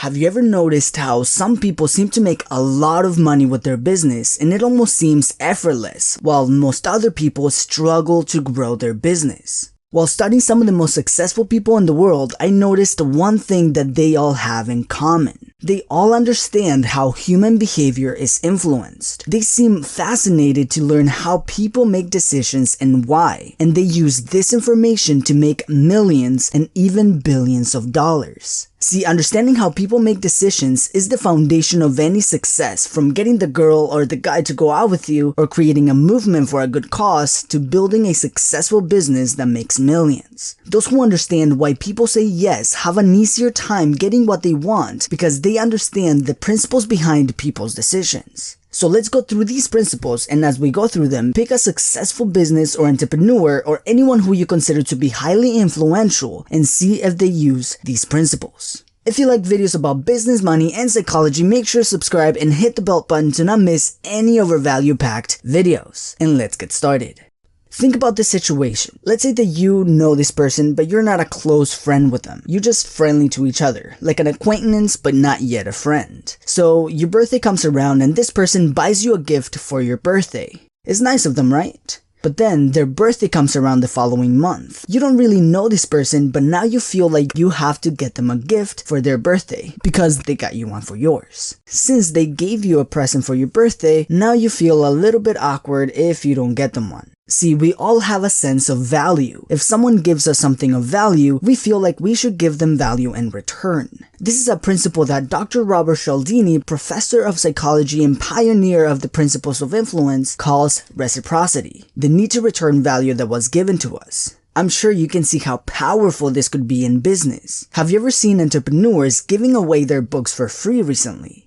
Have you ever noticed how some people seem to make a lot of money with their business and it almost seems effortless, while most other people struggle to grow their business? While studying some of the most successful people in the world, I noticed one thing that they all have in common. They all understand how human behavior is influenced. They seem fascinated to learn how people make decisions and why, and they use this information to make millions and even billions of dollars. See, understanding how people make decisions is the foundation of any success, from getting the girl or the guy to go out with you, or creating a movement for a good cause, to building a successful business that makes millions. Those who understand why people say yes have an easier time getting what they want because they understand the principles behind people's decisions. So let's go through these principles, and as we go through them, pick a successful business or entrepreneur or anyone who you consider to be highly influential and see if they use these principles. If you like videos about business, money, and psychology, make sure to subscribe and hit the bell button to not miss any of our value-packed videos. And let's get started. Think about this situation. Let's say that you know this person, but you're not a close friend with them. You're just friendly to each other, like an acquaintance, but not yet a friend. So your birthday comes around and this person buys you a gift for your birthday. It's nice of them, right? But then their birthday comes around the following month. You don't really know this person, but now you feel like you have to get them a gift for their birthday because they got you one for yours. Since they gave you a present for your birthday, now you feel a little bit awkward if you don't get them one. See, we all have a sense of value. If someone gives us something of value, we feel like we should give them value in return. This is a principle that Dr. Robert Cialdini, professor of psychology and pioneer of the principles of influence, calls reciprocity, the need to return value that was given to us. I'm sure you can see how powerful this could be in business. Have you ever seen entrepreneurs giving away their books for free recently?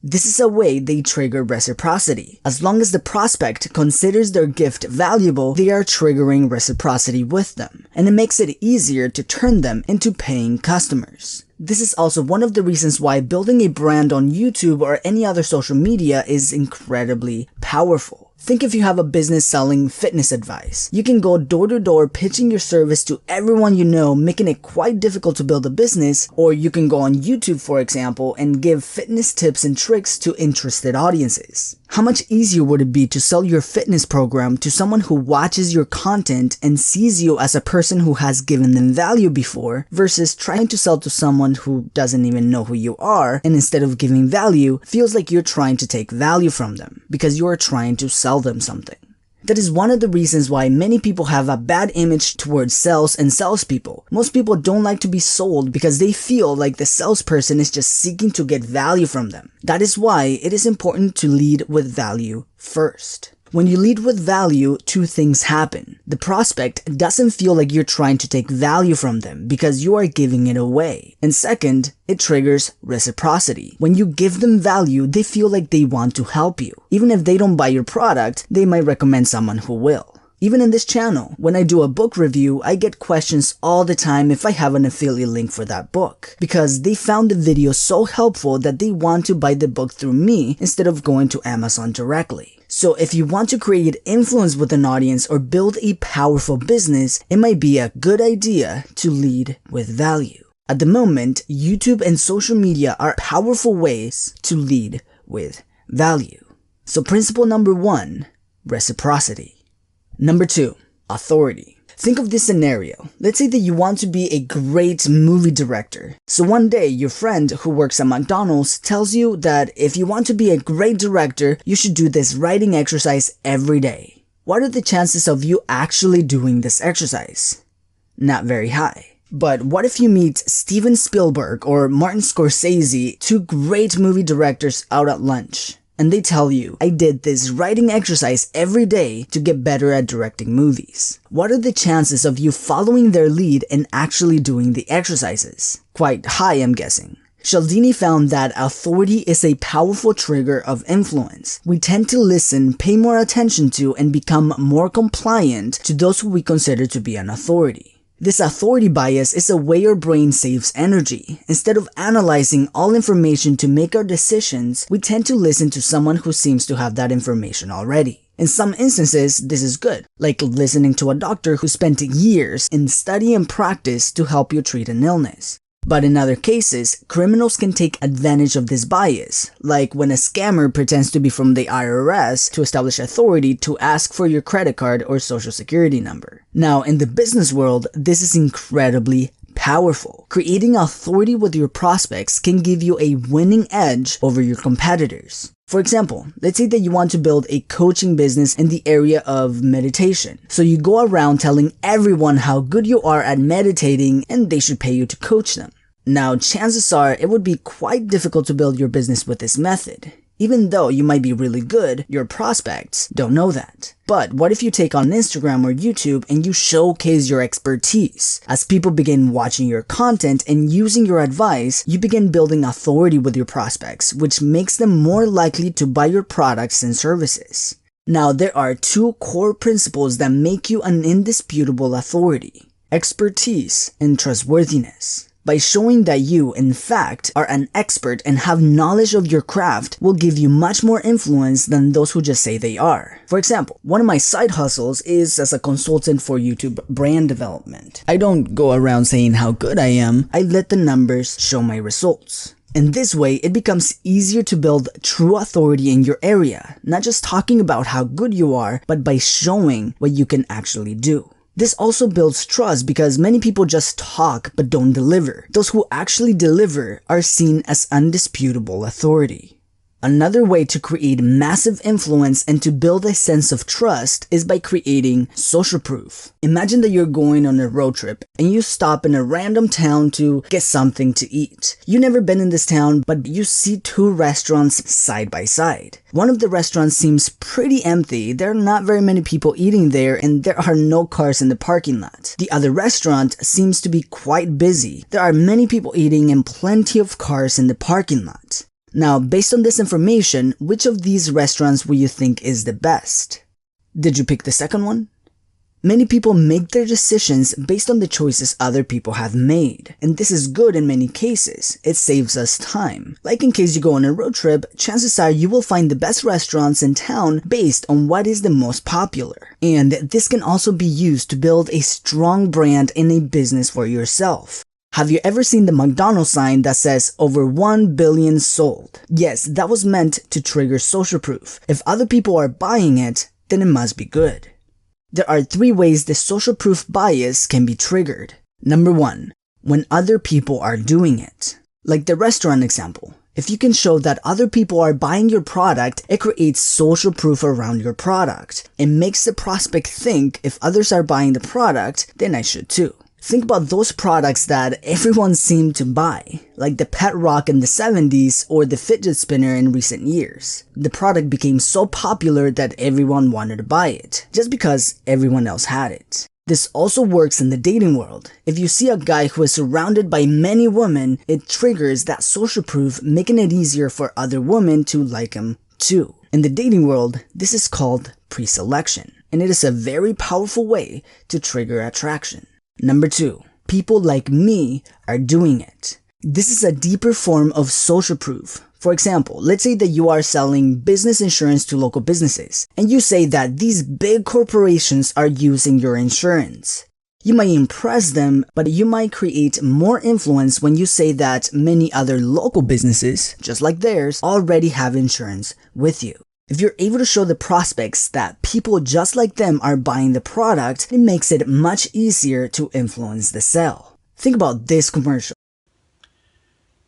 This is a way they trigger reciprocity. As long as the prospect considers their gift valuable, they are triggering reciprocity with them, and it makes it easier to turn them into paying customers. This is also one of the reasons why building a brand on YouTube or any other social media is incredibly powerful. Think if you have a business selling fitness advice. You can go door to door pitching your service to everyone you know, making it quite difficult to build a business, or you can go on YouTube, for example, and give fitness tips and tricks to interested audiences. How much easier would it be to sell your fitness program to someone who watches your content and sees you as a person who has given them value before, versus trying to sell to someone who doesn't even know who you are, and instead of giving value, feels like you're trying to take value from them because you're trying to sell them something. That is one of the reasons why many people have a bad image towards sales and salespeople. Most people don't like to be sold because they feel like the salesperson is just seeking to get value from them. That is why it is important to lead with value first. When you lead with value, two things happen. The prospect doesn't feel like you're trying to take value from them because you are giving it away. And second, it triggers reciprocity. When you give them value, they feel like they want to help you. Even if they don't buy your product, they might recommend someone who will. Even in this channel, when I do a book review, I get questions all the time if I have an affiliate link for that book, because they found the video so helpful that they want to buy the book through me instead of going to Amazon directly. So if you want to create influence with an audience or build a powerful business, it might be a good idea to lead with value. At the moment, YouTube and social media are powerful ways to lead with value. So principle number 1, reciprocity. Number 2, authority. Think of this scenario. Let's say that you want to be a great movie director. So one day, your friend who works at McDonald's tells you that if you want to be a great director, you should do this writing exercise every day. What are the chances of you actually doing this exercise? Not very high. But what if you meet Steven Spielberg or Martin Scorsese, two great movie directors, out at lunch? And they tell you, I did this writing exercise every day to get better at directing movies. What are the chances of you following their lead and actually doing the exercises? Quite high, I'm guessing. Cialdini found that authority is a powerful trigger of influence. We tend to listen, pay more attention to, and become more compliant to those who we consider to be an authority. This authority bias is a way our brain saves energy. Instead of analyzing all information to make our decisions, we tend to listen to someone who seems to have that information already. In some instances, this is good, like listening to a doctor who spent years in study and practice to help you treat an illness. But in other cases, criminals can take advantage of this bias, like when a scammer pretends to be from the IRS to establish authority to ask for your credit card or social security number. Now, in the business world, this is incredibly powerful. Creating authority with your prospects can give you a winning edge over your competitors. For example, let's say that you want to build a coaching business in the area of meditation. So you go around telling everyone how good you are at meditating and they should pay you to coach them. Now, chances are it would be quite difficult to build your business with this method. Even though you might be really good, your prospects don't know that. But what if you take on Instagram or YouTube and you showcase your expertise? As people begin watching your content and using your advice, you begin building authority with your prospects, which makes them more likely to buy your products and services. Now, there are two core principles that make you an indisputable authority: expertise and trustworthiness. By showing that you, in fact, are an expert and have knowledge of your craft will give you much more influence than those who just say they are. For example, one of my side hustles is as a consultant for YouTube brand development. I don't go around saying how good I am, I let the numbers show my results. In this way, it becomes easier to build true authority in your area, not just talking about how good you are, but by showing what you can actually do. This also builds trust because many people just talk but don't deliver. Those who actually deliver are seen as undisputable authority. Another way to create massive influence and to build a sense of trust is by creating social proof. Imagine that you're going on a road trip and you stop in a random town to get something to eat. You've never been in this town, but you see two restaurants side by side. One of the restaurants seems pretty empty, there are not very many people eating there, and there are no cars in the parking lot. The other restaurant seems to be quite busy. There are many people eating and plenty of cars in the parking lot. Now, based on this information, which of these restaurants will you think is the best? Did you pick the second one? Many people make their decisions based on the choices other people have made, and this is good in many cases. It saves us time. Like in case you go on a road trip, chances are you will find the best restaurants in town based on what is the most popular. And this can also be used to build a strong brand in a business for yourself. Have you ever seen the McDonald's sign that says over 1 billion sold? Yes, that was meant to trigger social proof. If other people are buying it, then it must be good. There are 3 ways the social proof bias can be triggered. Number 1, when other people are doing it. Like the restaurant example. If you can show that other people are buying your product, it creates social proof around your product. It makes the prospect think if others are buying the product, then I should too. Think about those products that everyone seemed to buy, like the pet rock in the 70s or the fidget spinner in recent years. The product became so popular that everyone wanted to buy it, just because everyone else had it. This also works in the dating world. If you see a guy who is surrounded by many women, it triggers that social proof, making it easier for other women to like him too. In the dating world, this is called pre-selection, and it is a very powerful way to trigger attraction. Number 2, people like me are doing it. This is a deeper form of social proof. For example, let's say that you are selling business insurance to local businesses, and you say that these big corporations are using your insurance. You might impress them, but you might create more influence when you say that many other local businesses, just like theirs, already have insurance with you. If you're able to show the prospects that people just like them are buying the product, it makes it much easier to influence the sale. Think about this commercial.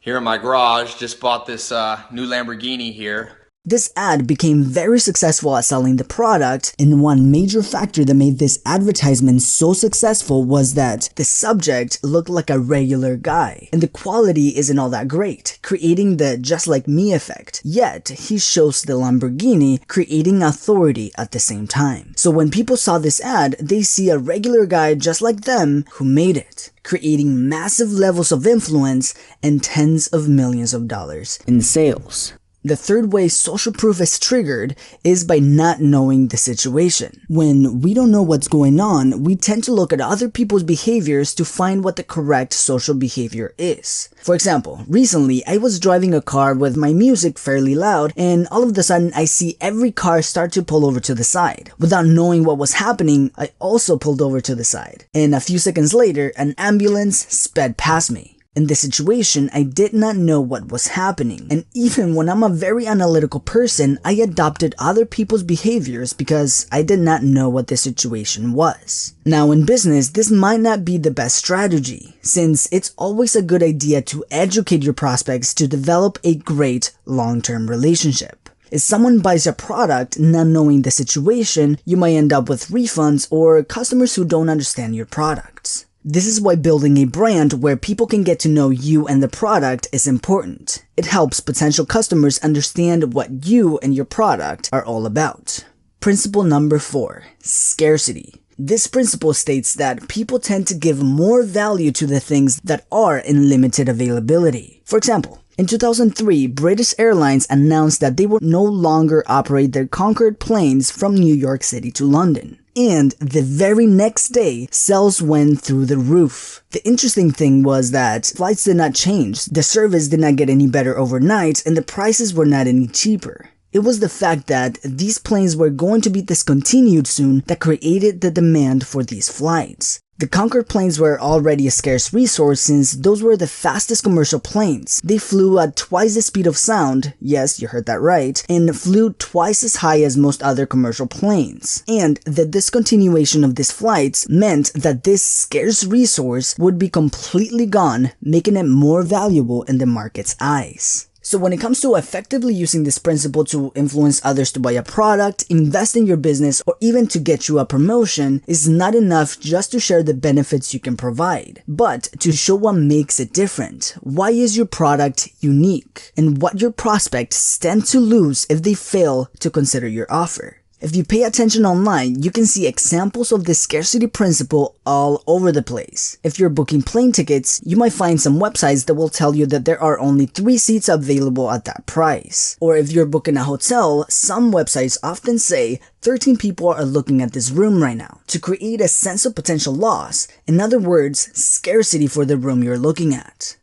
Here in my garage, just bought this new Lamborghini here. This ad became very successful at selling the product, and one major factor that made this advertisement so successful was that the subject looked like a regular guy, and the quality isn't all that great, creating the just like me effect. Yet, he shows the Lamborghini, creating authority at the same time. So when people saw this ad, they see a regular guy just like them who made it, creating massive levels of influence and tens of millions of dollars in sales. The third way social proof is triggered is by not knowing the situation. When we don't know what's going on, we tend to look at other people's behaviors to find what the correct social behavior is. For example, recently I was driving a car with my music fairly loud, and all of a sudden I see every car start to pull over to the side. Without knowing what was happening, I also pulled over to the side. And a few seconds later, an ambulance sped past me. In this situation, I did not know what was happening, and even when I'm a very analytical person, I adopted other people's behaviors because I did not know what the situation was. Now in business, this might not be the best strategy, since it's always a good idea to educate your prospects to develop a great long-term relationship. If someone buys a product not knowing the situation, you might end up with refunds or customers who don't understand your products. This is why building a brand where people can get to know you and the product is important. It helps potential customers understand what you and your product are all about. Principle number 4, scarcity. This principle states that people tend to give more value to the things that are in limited availability. For example, in 2003, British Airlines announced that they would no longer operate their Concorde planes from New York City to London. And the very next day, sales went through the roof. The interesting thing was that flights did not change, the service did not get any better overnight, and the prices were not any cheaper. It was the fact that these planes were going to be discontinued soon that created the demand for these flights. The Concorde planes were already a scarce resource since those were the fastest commercial planes. They flew at twice the speed of sound, yes, you heard that right, and flew twice as high as most other commercial planes. And the discontinuation of these flights meant that this scarce resource would be completely gone, making it more valuable in the market's eyes. So when it comes to effectively using this principle to influence others to buy a product, invest in your business, or even to get you a promotion, is not enough just to share the benefits you can provide, but to show what makes it different. Why is your product unique? And what your prospects stand to lose if they fail to consider your offer. If you pay attention online, you can see examples of the scarcity principle all over the place. If you're booking plane tickets, you might find some websites that will tell you that there are only 3 seats available at that price. Or if you're booking a hotel, some websites often say 13 people are looking at this room right now, to create a sense of potential loss. In other words, scarcity for the room you're looking at.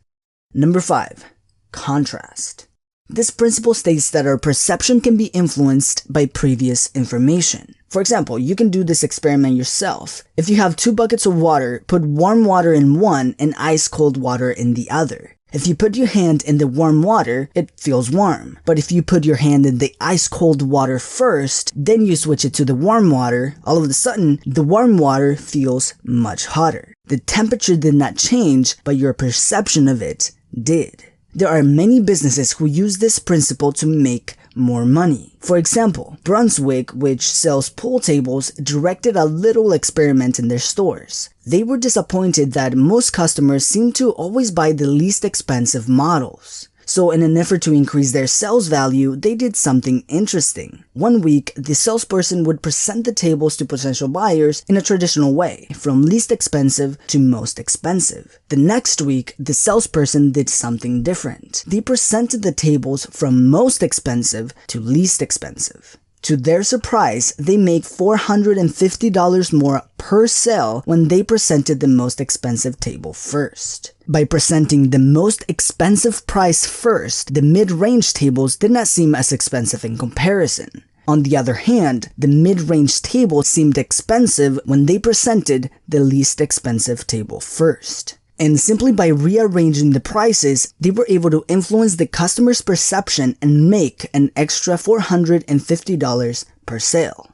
Number 5, contrast. This principle states that our perception can be influenced by previous information. For example, you can do this experiment yourself. If you have 2 buckets of water, put warm water in one and ice cold water in the other. If you put your hand in the warm water, it feels warm. But if you put your hand in the ice cold water first, then you switch it to the warm water, all of a sudden, the warm water feels much hotter. The temperature did not change, but your perception of it did. There are many businesses who use this principle to make more money. For example, Brunswick, which sells pool tables, directed a little experiment in their stores. They were disappointed that most customers seemed to always buy the least expensive models. So in an effort to increase their sales value, they did something interesting. One week, the salesperson would present the tables to potential buyers in a traditional way, from least expensive to most expensive. The next week, the salesperson did something different. They presented the tables from most expensive to least expensive. To their surprise, they made $450 more per sale when they presented the most expensive table first. By presenting the most expensive price first, the mid-range tables did not seem as expensive in comparison. On the other hand, the mid-range table seemed expensive when they presented the least expensive table first. And simply by rearranging the prices, they were able to influence the customer's perception and make an extra $450 per sale.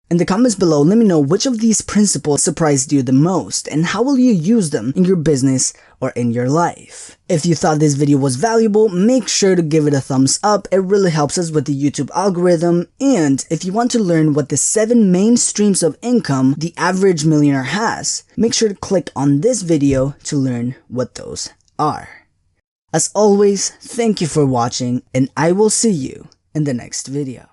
In the comments below, let me know which of these principles surprised you the most and how will you use them in your business or in your life. If you thought this video was valuable, make sure to give it a thumbs up. It really helps us with the YouTube algorithm. And if you want to learn what the 7 main streams of income the average millionaire has, make sure to click on this video to learn what those are. As always, thank you for watching and I will see you in the next video.